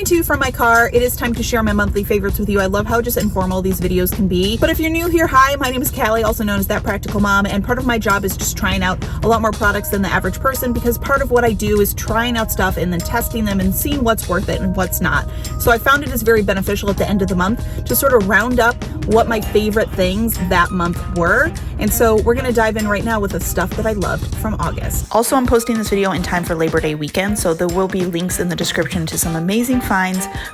to from my car. It is time to share my monthly favorites with you. I love how just informal these videos can be. But if you're new here, hi, my name is Callie, also known as That Practical Mom, and part of my job is just trying out a lot more products than the average person, because part of what I do is trying out stuff and then testing them and seeing what's worth it and what's not. So I found it is very beneficial at the end of the month to sort of round up what my favorite things that month were. And so we're gonna dive in right now with the stuff that I loved from August. Also, I'm posting this video in time for Labor Day weekend, so there will be links in the description to some amazing finds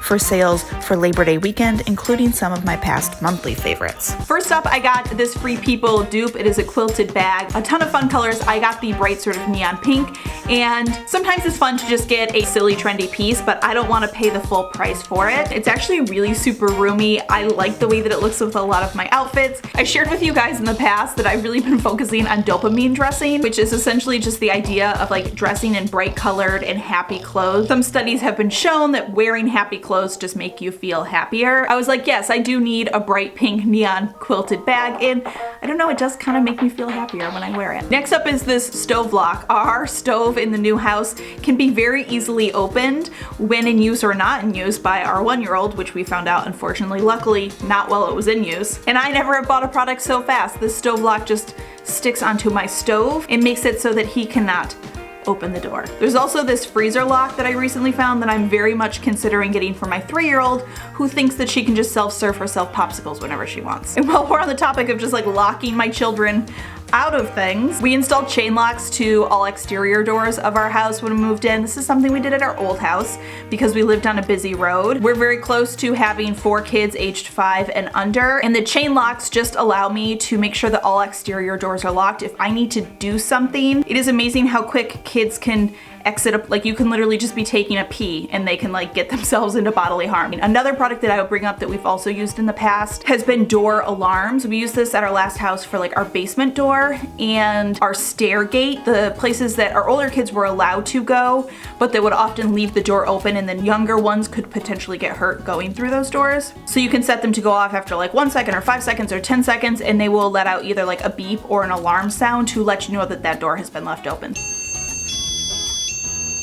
for sales for Labor Day weekend, including some of my past monthly favorites. First up, I got this Free People dupe. It is a quilted bag, a ton of fun colors. I got the bright sort of neon pink, and sometimes it's fun to just get a silly trendy piece, but I don't want to pay the full price for it. It's actually really super roomy. I like the way that it looks with a lot of my outfits. I shared with you guys in the past that I've really been focusing on dopamine dressing, which is essentially just the idea of like dressing in bright colored and happy clothes. Some studies have been shown that wearing happy clothes just make you feel happier. I was like, yes, I do need a bright pink neon quilted bag, and I don't know, it does kind of make me feel happier when I wear it. Next up is this stove lock. Our stove in the new house can be very easily opened when in use or not in use by our 1-year-old, which we found out, unfortunately, luckily, not while it was in use. And I never have bought a product so fast. This stove lock just sticks onto my stove and makes it so that he cannot open the door. There's also this freezer lock that I recently found that I'm very much considering getting for my 3-year-old, who thinks that she can just self-serve herself popsicles whenever she wants. And while we're on the topic of just like locking my children out of things, we installed chain locks to all exterior doors of our house when we moved in. This is something we did at our old house because we lived on a busy road. We're very close to having 4 kids aged 5 and under, and the chain locks just allow me to make sure that all exterior doors are locked if I need to do something. It is amazing how quick kids can exit up. Like, you can literally just be taking a pee and they can like get themselves into bodily harm. Another product that I would bring up that we've also used in the past has been door alarms. We used this at our last house for like our basement door and our stair gate, the places that our older kids were allowed to go, but they would often leave the door open, and then younger ones could potentially get hurt going through those doors. So you can set them to go off after like 1 second or 5 seconds or 10 seconds, and they will let out either like a beep or an alarm sound to let you know that that door has been left open.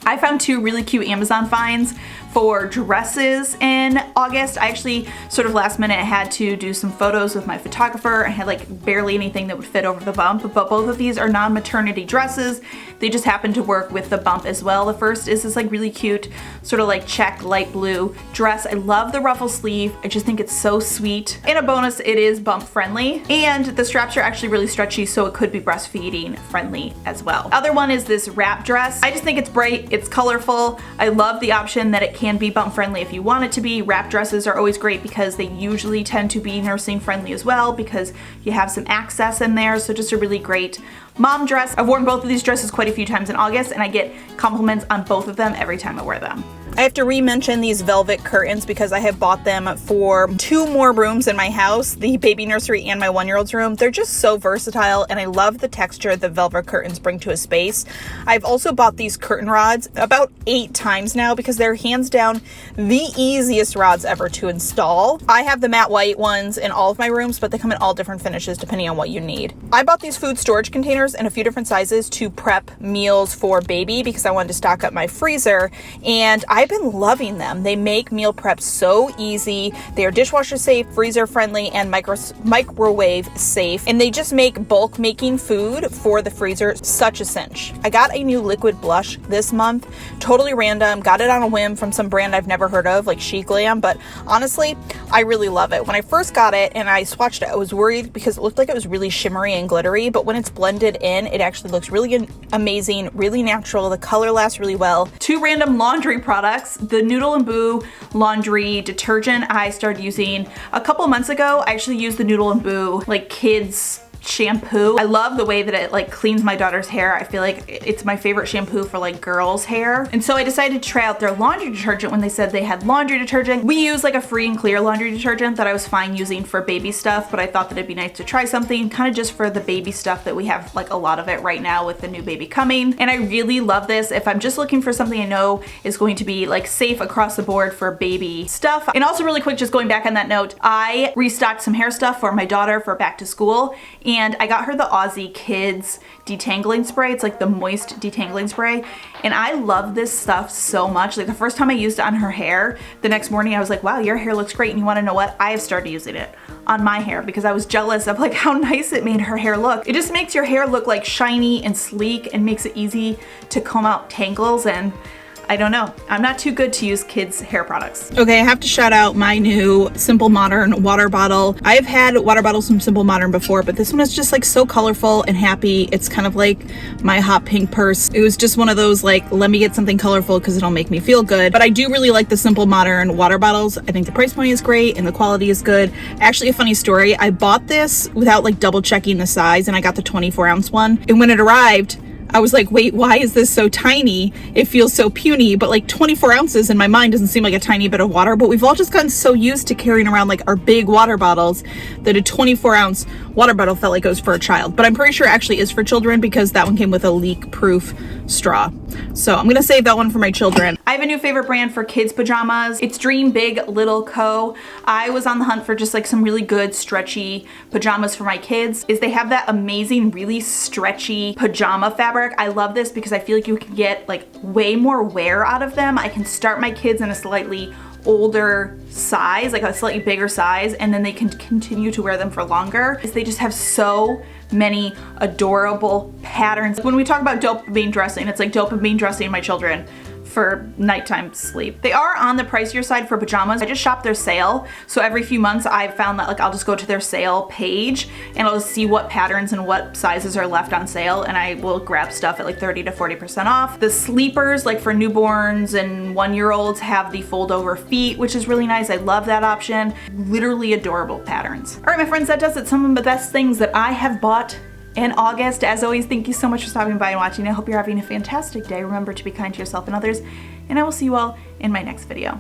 I found 2 really cute Amazon finds for dresses in August. I actually sort of last minute had to do some photos with my photographer. I had like barely anything that would fit over the bump, but both of these are non-maternity dresses. They just happen to work with the bump as well. The first is this like really cute sort of like check light blue dress. I love the ruffle sleeve. I just think it's so sweet. And a bonus, it is bump friendly, and the straps are actually really stretchy, so it could be breastfeeding friendly as well. Other one is this wrap dress. I just think it's bright, it's colorful. I love the option that it can be bump friendly if you want it to be. Wrap dresses are always great because they usually tend to be nursing friendly as well, because you have some access in there. So just a really great mom dress. I've worn both of these dresses quite a few times in August, and I get compliments on both of them every time I wear them. I have to re-mention these velvet curtains because I have bought them for 2 more rooms in my house, the baby nursery and my 1-year-old's room. They're just so versatile, and I love the texture the velvet curtains bring to a space. I've also bought these curtain rods about 8 times now because they're hands down the easiest rods ever to install. I have the matte white ones in all of my rooms, but they come in all different finishes depending on what you need. I bought these food storage containers in a few different sizes to prep meals for baby because I wanted to stock up my freezer, and I've been loving them. They make meal prep so easy. They are dishwasher safe, freezer friendly, and microwave safe, and they just make bulk making food for the freezer such a cinch. I got a new liquid blush this month, totally random, got it on a whim from some brand I've never heard of, like Chic Glam, but honestly, I really love it. When I first got it and I swatched it, I was worried because it looked like it was really shimmery and glittery, but when it's blended in, it actually looks really amazing, really natural. The color lasts really well. 2 random laundry products. The Noodle and Boo laundry detergent I started using a couple months ago. I actually used the Noodle and Boo like kids shampoo. I love the way that it like cleans my daughter's hair. I feel like it's my favorite shampoo for like girls' hair. And so I decided to try out their laundry detergent when they said they had laundry detergent. We use like a free and clear laundry detergent that I was fine using for baby stuff, but I thought that it'd be nice to try something kind of just for the baby stuff that we have like a lot of it right now with the new baby coming. And I really love this if I'm just looking for something I know is going to be like safe across the board for baby stuff. And also really quick, just going back on that note, I restocked some hair stuff for my daughter for back to school, and I got her the Aussie Kids detangling spray. It's like the moist detangling spray, and I love this stuff so much. Like the first time I used it on her hair, the next morning I was like, wow, your hair looks great. And you want to know what? I have started using it on my hair because I was jealous of like how nice it made her hair look. It just makes your hair look like shiny and sleek and makes it easy to comb out tangles, and I don't know. I'm not too good to use kids' hair products. Okay, I have to shout out my new Simple Modern water bottle. I've had water bottles from Simple Modern before, but this one is just like so colorful and happy. It's kind of like my hot pink purse. It was just one of those like, let me get something colorful because it'll make me feel good. But I do really like the Simple Modern water bottles. I think the price point is great and the quality is good. Actually, a funny story, I bought this without like double checking the size, and I got the 24-ounce one. And when it arrived, I was like, wait, why is this so tiny? It feels so puny, but like 24 ounces in my mind doesn't seem like a tiny bit of water, but we've all just gotten so used to carrying around like our big water bottles that a 24-ounce water bottle felt like it was for a child. But I'm pretty sure it actually is for children because that one came with a leak-proof straw. So I'm gonna save that one for my children. I have a new favorite brand for kids pajamas. It's Dream Big Little Co. I was on the hunt for just like some really good stretchy pajamas for my kids. They have that amazing, really stretchy pajama fabric. I love this because I feel like you can get like way more wear out of them. I can start my kids in a slightly older size, like a slightly bigger size, and then they can continue to wear them for longer. They just have so many adorable patterns. When we talk about dopamine dressing, it's like dopamine dressing my children for nighttime sleep. They are on the pricier side for pajamas. I just shopped their sale. So every few months I've found that like I'll just go to their sale page and I'll see what patterns and what sizes are left on sale, and I will grab stuff at like 30 to 40% off. The sleepers, like for newborns and 1-year-olds, have the fold over feet, which is really nice. I love that option. Literally adorable patterns. All right, my friends, that does it. Some of the best things that I have bought in August. As always, thank you so much for stopping by and watching. I hope you're having a fantastic day. Remember to be kind to yourself and others, and I will see you all in my next video.